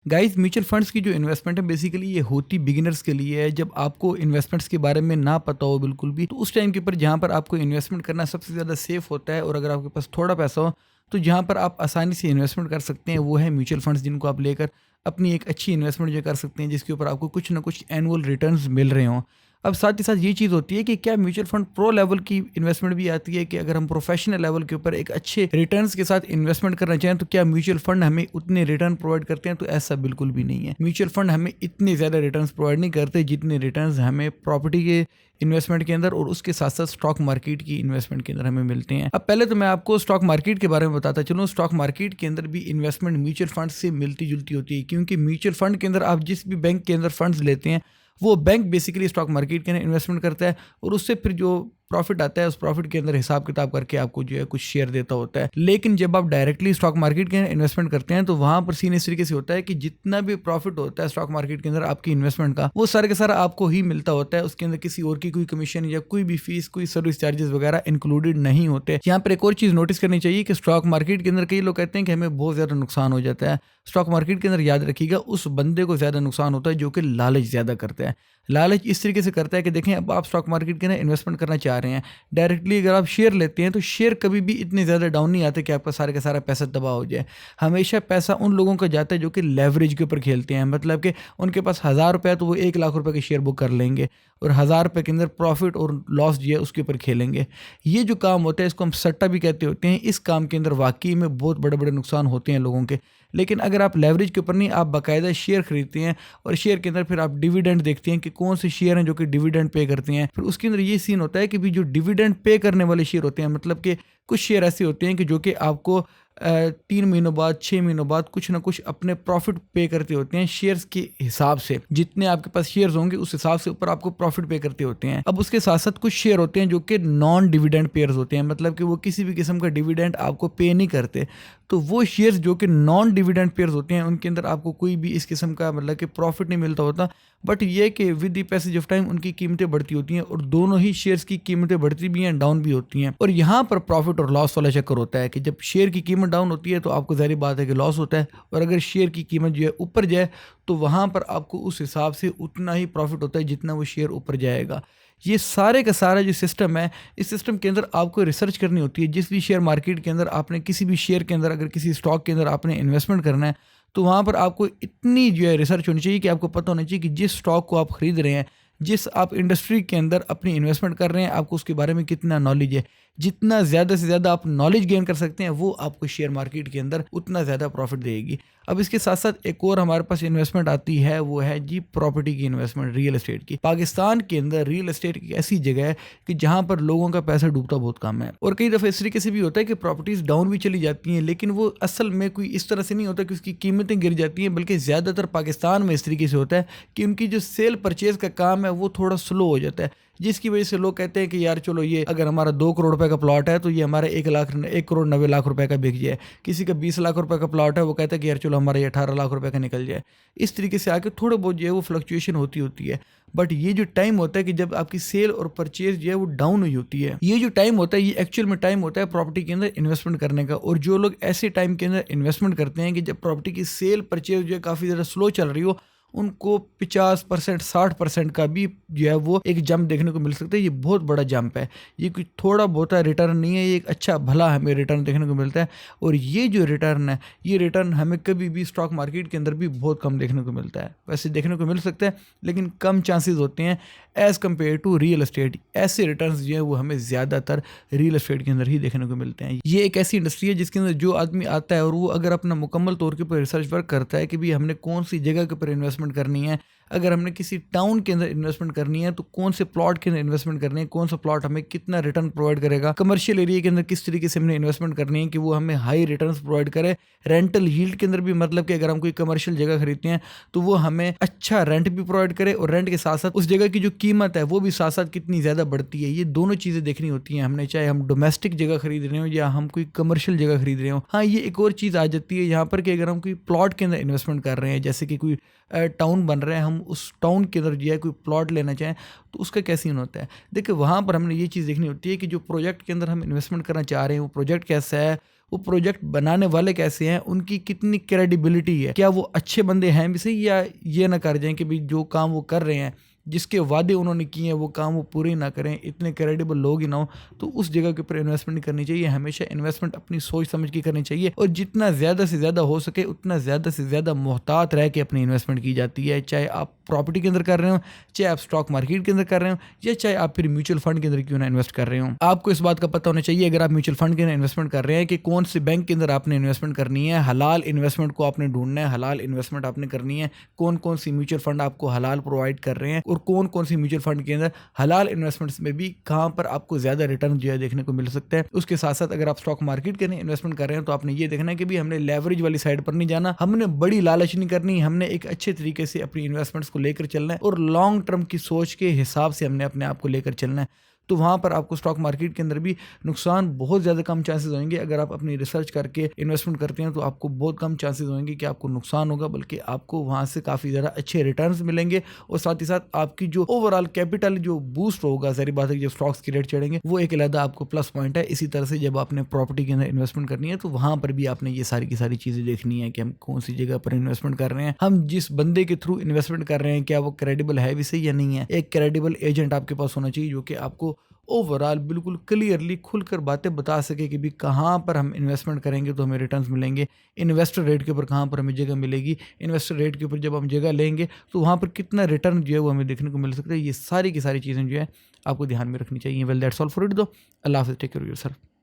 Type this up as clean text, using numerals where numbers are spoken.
Guys, mutual funds की जो investment है बेसिकली ये होती बिगिनर्स के लिए है। जब आपको इन्वेस्टमेंट्स के बारे में ना पता हो बिल्कुल भी, तो उस टाइम के ऊपर जहाँ पर आपको इन्वेस्टमेंट करना सबसे ज़्यादा सेफ होता है, और अगर आपके पास थोड़ा पैसा हो तो जहाँ पर आप आसानी से इन्वेस्टमेंट कर सकते हैं वो है म्यूचुअल फंड्स, जिनको आप लेकर अपनी एक अच्छी इन्वेस्टमेंट जो कर सकते हैं, जिसके ऊपर आपको कुछ ना कुछ एनुअल रिटर्न्स मिल रहे हों। अब साथ ही साथ ये चीज़ होती है कि क्या म्यूचुअल फंड प्रो लेवल की इन्वेस्टमेंट भी आती है, कि अगर हम प्रोफेशनल लेवल के ऊपर एक अच्छे रिटर्न्स के साथ इन्वेस्टमेंट करना चाहें तो क्या म्यूचुअल फंड हमें उतने रिटर्न प्रोवाइड करते हैं? तो ऐसा बिल्कुल भी नहीं है। म्यूचुअल फंड हमें इतने ज़्यादा रिटर्न्स प्रोवाइड नहीं करते जितने रिटर्न्स हमें प्रॉपर्टी के इन्वेस्टमेंट के अंदर और उसके साथ साथ स्टॉक मार्केट की इन्वेस्टमेंट के अंदर हमें मिलते हैं। अब पहले तो मैं आपको स्टॉक मार्केट के बारे में बताता चलूँ। स्टॉक मार्केट के अंदर भी इन्वेस्टमेंट म्यूचुअल फंड से मिलती जुलती होती है, क्योंकि म्यूचुअल फंड के अंदर आप जिस भी बैंक के अंदर फंड्स लेते हैं वो बैंक बेसिकली स्टॉक मार्केट के अंदर इन्वेस्टमेंट करता है, और उससे फिर जो प्रॉफिट आता है उस प्रॉफिट के अंदर हिसाब किताब करके आपको जो है कुछ शेयर देता होता है। लेकिन जब आप डायरेक्टली स्टॉक मार्केट के अंदर इन्वेस्टमेंट करते हैं तो वहां पर सीन इस तरीके से होता है कि जितना भी प्रॉफिट होता है स्टॉक मार्केट के अंदर आपकी इन्वेस्टमेंट का, वो सारा का सारा आपको ही मिलता होता है। उसके अंदर किसी और की कोई कमीशन या कोई भी फीस, कोई सर्विस चार्जेस वगैरह इंक्लूडेड नहीं होते। यहाँ पर एक और चीज नोटिस करनी चाहिए कि स्टॉक मार्केट के अंदर कई लोग कहते हैं कि हमें बहुत ज्यादा नुकसान हो जाता है। स्टॉक मार्केट के अंदर याद रखिएगा, उस बंदे को ज्यादा नुकसान होता है जो कि लालच ज्यादा करता है। लालच इस तरीके से करता है कि देखें, अब आप स्टॉक मार्केट के अंदर इन्वेस्टमेंट करना चाह रहे हैं, डायरेक्टली अगर आप शेयर लेते हैं तो शेयर कभी भी इतने ज़्यादा डाउन नहीं आते कि आपका सारा का सारा पैसा तबाह हो जाए। हमेशा पैसा उन लोगों का जाता है जो कि लेवरेज के ऊपर खेलते हैं, मतलब कि उनके पास 1000 रुपये तो वो 1 लाख रुपए के शेयर बुक कर लेंगे और 1000 रुपये के अंदर प्रॉफिट और लॉस जो है उसके ऊपर खेलेंगे। ये जो काम होता है इसको हम सट्टा भी कहते होते हैं। इस काम के अंदर वाकई में बहुत बड़े बड़े नुकसान होते हैं लोगों के। लेकिन अगर आप लेवरेज के ऊपर नहीं, आप बाकायदा शेयर खरीदते हैं और शेयर के अंदर फिर आप डिविडेंड देखते हैं कि कौन से शेयर हैं जो कि डिविडेंड पे करते हैं। फिर उसके अंदर ये सीन होता है कि भी जो डिविडेंड पे करने वाले शेयर होते हैं, मतलब कि कुछ शेयर ऐसे होते हैं कि जो कि आपको 3 महीनों बाद, 6 महीनों बाद कुछ ना कुछ अपने प्रॉफिट पे करते होते हैं शेयर्स के हिसाब से। जितने आपके पास शेयर्स होंगे उस हिसाब से ऊपर आपको प्रॉफिट पे करते होते हैं। अब उसके साथ साथ कुछ शेयर होते हैं जो कि नॉन डिविडेंड पेयर्स होते हैं, मतलब कि वो किसी भी किस्म का डिविडेंड आपको पे नहीं करते। तो वो शेयर्स जो कि नॉन डिविडेंड पेयर्स होते हैं उनके अंदर आपको कोई भी इस किस्म का मतलब कि प्रॉफिट नहीं मिलता होता। बट ये कि with the passage of time उनकी कीमतें बढ़ती होती हैं, और दोनों ही शेयर्स की कीमतें बढ़ती भी हैं, डाउन भी होती हैं। और यहाँ पर प्रॉफिट और लॉस वाला चक्कर होता है कि जब शेयर की कीमत डाउन होती है तो आपको ज़ाहिर बात है कि लॉस होता है, और अगर शेयर की कीमत जो है ऊपर जाए तो वहाँ पर आपको उस हिसाब से उतना ही प्रॉफिट होता है जितना वो शेयर ऊपर जाएगा। ये सारे का सारा जो सिस्टम है, इस सिस्टम के अंदर आपको रिसर्च करनी होती है। जिस भी शेयर मार्केट के अंदर आपने किसी भी शेयर के अंदर, अगर किसी स्टॉक के अंदर आपने इन्वेस्टमेंट करना है तो वहाँ पर आपको इतनी जो है रिसर्च होनी चाहिए कि आपको पता होना चाहिए कि जिस स्टॉक को आप खरीद रहे हैं, जिस आप इंडस्ट्री के अंदर अपनी इन्वेस्टमेंट कर रहे हैं, आपको उसके बारे में कितना नॉलेज है। जितना ज़्यादा से ज़्यादा आप नॉलेज गेन कर सकते हैं वो आपको शेयर मार्केट के अंदर उतना ज़्यादा प्रॉफिट देगी। अब इसके साथ साथ एक और हमारे पास इन्वेस्टमेंट आती है, वो है जी प्रॉपर्टी की इन्वेस्टमेंट, रियल एस्टेट की। पाकिस्तान के अंदर रियल एस्टेट एक ऐसी जगह है कि जहाँ पर लोगों का पैसा डूबता बहुत कम है, और कई दफ़े इस तरीके से भी होता है कि प्रॉपर्टीज़ डाउन भी चली जाती हैं, लेकिन वो असल में कोई इस तरह से नहीं होता कि उसकी कीमतें गिर जाती हैं, बल्कि ज़्यादातर पाकिस्तान में इस तरीके से होता है कि उनकी जो सेल परचेज़ का काम है वो थोड़ा स्लो हो जाता है, जिसकी वजह से लोग कहते हैं कि यार चलो, ये अगर हमारा 2 करोड़ रुपए का प्लॉट है तो ये हमारा 1 करोड़ 90 लाख रुपए का बिक जाए। किसी का 20 लाख रुपए का प्लॉट है, वो कहता है कि यार चलो हमारा ये 18 लाख रुपए का निकल जाए। इस तरीके से आके थोड़े बहुत जो है वो फ्लक्चुएशन होती है। बट ये जो टाइम होता है कि जब आपकी सेल और परचेज जो है वो डाउन हुई होती है, ये जो टाइम होता है ये एक्चुअल में टाइम होता है प्रॉपर्टी के अंदर इन्वेस्टमेंट करने का। और जो लोग ऐसे टाइम के अंदर इन्वेस्टमेंट करते हैं कि जब प्रॉपर्टी की सेल परचेज जो है काफ़ी ज़्यादा स्लो चल रही हो, उनको 50% 60% का भी जो है वो एक जंप देखने को मिल सकता है। ये बहुत बड़ा जंप है, ये कोई थोड़ा बहुत रिटर्न नहीं है, ये एक अच्छा भला हमें रिटर्न देखने को मिलता है। और ये जो रिटर्न है, ये रिटर्न हमें कभी भी स्टॉक मार्केट के अंदर भी बहुत कम देखने को मिलता है। वैसे देखने को मिल सकता है लेकिन कम चांसेस होते हैं as compare to real estate. ऐसे रिटर्न जो है वो हमें ज़्यादातर रियल एस्टेट के अंदर ही देखने को मिलते हैं। ये एक ऐसी इंडस्ट्री है जिसके अंदर जो आदमी आता है और वो अगर अपना मुकम्मल तौर के ऊपर रिसर्च वर्क करता है कि भी हमने कौन सी जगह के ऊपर इन्वेस्टमेंट करनी है, अगर हमने किसी टाउन के अंदर इन्वेस्टमेंट करनी है तो कौन से प्लॉट के अंदर इन्वेस्टमेंट करनी है, कौन सा प्लॉट हमें कितना रिटर्न प्रोवाइड करेगा, कमर्शियल एरिया के अंदर किस तरीके से हमने इन्वेस्टमेंट करनी है कि वो हमें हाई रिटर्न्स प्रोवाइड करे, रेंटल यील्ड के अंदर भी, मतलब कि अगर हम कोई कमर्शियल जगह खरीदते हैं तो वो हमें अच्छा रेंट भी प्रोवाइड करे, और रेंट के साथ साथ उस जगह की जो कीमत है वो भी साथ साथ कितनी ज़्यादा बढ़ती है। ये दोनों चीज़ें देखनी होती हैं हमने, चाहे हम डोमेस्टिक जगह खरीद रहे हो या हम कोई कमर्शियल जगह खरीद रहे हो। हाँ, ये एक और चीज़ आ जाती है यहाँ पर कि अगर हम कोई प्लॉट के अंदर इन्वेस्टमेंट कर रहे हैं, जैसे कि कोई टाउन बन रहा है, हम उस टाउन के अंदर जो है कोई प्लॉट लेना चाहें तो उसका क्या सीन होता है। देखिए, वहाँ पर हमने ये चीज़ देखनी होती है कि जो प्रोजेक्ट के अंदर हम इन्वेस्टमेंट करना चाह रहे हैं वो प्रोजेक्ट कैसा है, वो प्रोजेक्ट बनाने वाले कैसे हैं, उनकी कितनी क्रेडिबिलिटी है, क्या वो अच्छे बंदे हैं भी सही, या ये ना कर जाएं कि भाई जो काम वो कर रहे हैं, जिसके वादे उन्होंने किए हैं वो काम वो पूरे ना करें, इतने क्रेडिबल लोग ही ना हो, तो उस जगह के ऊपर इन्वेस्टमेंट नहीं करनी चाहिए। हमेशा इन्वेस्टमेंट अपनी सोच समझ के करनी चाहिए और जितना ज़्यादा से ज़्यादा हो सके उतना ज़्यादा से ज़्यादा मोहतात रह के अपनी इन्वेस्टमेंट की जाती है। चाहे आप प्रॉपर्टी के अंदर कर रहे हो, चाहे आप स्टॉक मार्केट के अंदर कर रहे हो, या चाहे आप फिर म्यूचुअल फंड के अंदर क्यों ना इन्वेस्ट कर रहे हो। आपको इस बात का पता होना चाहिए अगर आप म्यूचुअल फंड के अंदर इन्वेस्टमेंट कर रहे हैं कि कौन से बैंक के अंदर आपने इन्वेस्टमेंट करनी है। हलाल इन्वेस्टमेंट को आपने ढूंढना है, हलाल इन्वेस्टमेंट आपने करनी है। कौन कौन सी म्यूचुअल फंड आपको हलाल प्रोवाइड कर रहे हैं और कौन कौन सी म्यूचुअल फंड के अंदर हलाल इन्वेस्टमेंट्स में भी कहां पर आपको ज्यादा रिटर्न जो है देखने को मिल सकता है। उसके साथ साथ अगर आप स्टॉक मार्केट के अंदर इन्वेस्टमेंट कर रहे हैं तो आपने ये देखना है कि भी हमने लेवरेज वाली साइड पर नहीं जाना, हमने बड़ी लालच नहीं करनी, हमने एक अच्छे तरीके से अपनी इन्वेस्टमेंट्स को लेकर चलना है और लॉन्ग टर्म की सोच के हिसाब से हमने अपने आप को लेकर चलना है। तो वहाँ पर आपको स्टॉक मार्केट के अंदर भी नुकसान बहुत ज़्यादा कम चांसेस होंगे। अगर आप अपनी रिसर्च करके इन्वेस्टमेंट करते हैं तो आपको बहुत कम चांसेस होंगे कि आपको नुकसान होगा, बल्कि आपको वहाँ से काफ़ी ज़्यादा अच्छे रिटर्न्स मिलेंगे और साथ ही साथ आपकी जो ओवरऑल कैपिटल जो बूस्ट होगा, सारी बात है कि जब स्टॉक्स के रेट चढ़ेंगे वो एक अलग आपको प्लस पॉइंट है। इसी तरह से जब आपने प्रॉपर्टी के अंदर इन्वेस्टमेंट करनी है तो वहाँ पर भी आपने ये सारी की सारी चीज़ें देखनी है कि हम कौन सी जगह पर इन्वेस्टमेंट कर रहे हैं, हम जिस बंदे के थ्रू इन्वेस्टमेंट कर रहे हैं क्या वो क्रेडिबल है भी सही या नहीं है। एक क्रेडिबल एजेंट आपके पास होना चाहिए जो कि आपको ओवरऑल बिल्कुल क्लियरली खुलकर बातें बता सके कि भी कहाँ पर हम इन्वेस्टमेंट करेंगे तो हमें रिटर्न्स मिलेंगे, इन्वेस्टर रेट के ऊपर कहाँ पर हमें जगह मिलेगी, इन्वेस्टर रेट के ऊपर जब हम जगह लेंगे तो वहाँ पर कितना रिटर्न जो है वो हमें देखने को मिल सकता है। ये सारी की सारी चीज़ें जो है आपको ध्यान में रखनी चाहिए। Well that's all for it दो। अल्लाह हाफिज़, टेक केयर ऑफ योरसेल्फ।